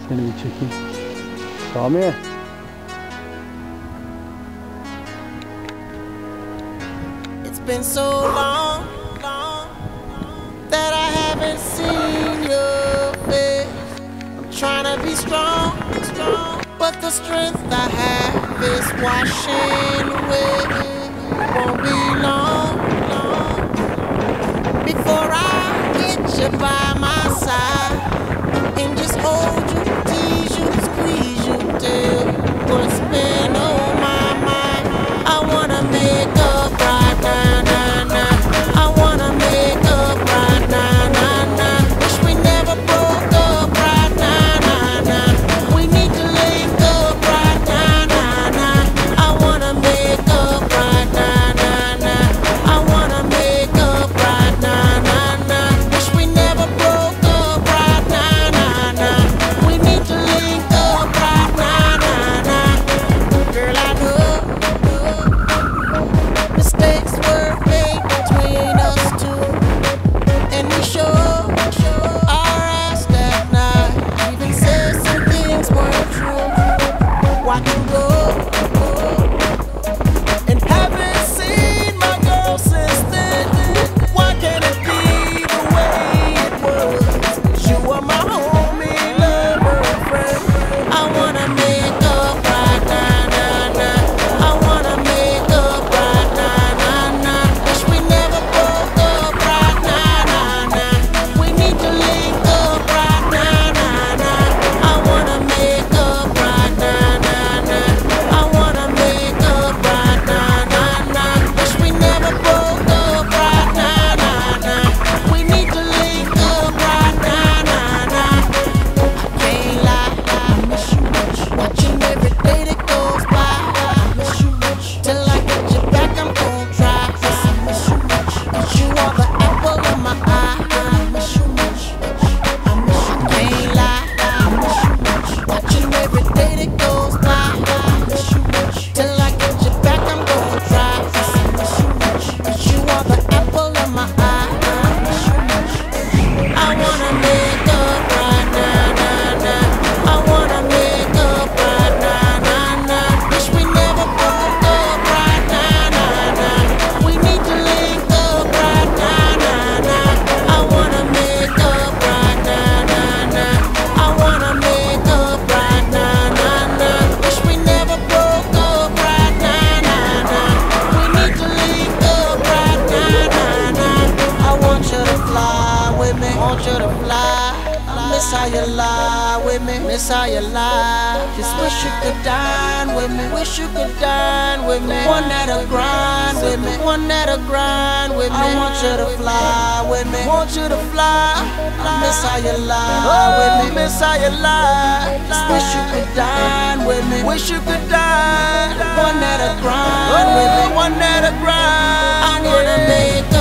Seni bir çekeyim. Sami. It's been so long that I haven't seen your face. I'm trying to be strong, but the strength I have is washing away. Won't be long before I get you by my side and just hold you, tease you, squeeze you till what's been on my mind. I wanna make up right now, nah, nah. I wanna make up right now, nah, nah. Wish we never broke up right now, nah, nah. We need to link up right now, nah, nah. I wanna make up right now, nah, nah. I wanna make up right now, nah, nah. Wish we never broke up right now, nah, nah. We need to link up right now, nah, nah. Girl, I know mistakes were made between us two, and we sure our ass that night. Even said some things weren't true. Watch you go, and haven't seen my girl since then. Why can't it be the way it was? You were my homie, lover, friend. I wanna make up right now, nah, nah. I wanna make up right now, nah, nah. Wish we never broke up right now, nah, nah. We need to link up right now, nah, nah. I wanna make up right now, nah, nah. I wanna make up right now, nah, nah. Wish we never broke up right now, nah, nah. We need to link up right now, nah, nah. I can't lie, I miss you much. Watching every day that goes by, I miss you much. Till I get you back, I'm gon' try. I miss you much. 'Cause you are the apple of my eye. I miss you much. I miss you. Can't lie, I miss you much. Watching every day that goes by, I miss you much. Till I get you back, I'm gon' try. I miss you much. 'Cause you are the apple of my eye. I miss you much. I wanna make up right now, nah, nah. I wanna make up right now, nah, nah. Wish we never broke up right now, nah, nah. We need to link up right now, nah, nah. I wanna make up right now, nah, nah. I wanna make up right now, nah, nah. Wish we never broke up right now, nah, nah. We need to link up right now, nah, nah. I want you to fly with me, want you to fly. I miss how you lie with me, miss how you lie. Just wish you could dine with me, wish you could dine with me. One that'll grind with me, one that'll grind with me. I want you to fly with me, want you to fly. I miss how you lie with me, miss how you lie. Just wish you could dine with me, wish you could dine. One that'll grind with me, one that'll grind. I wanna make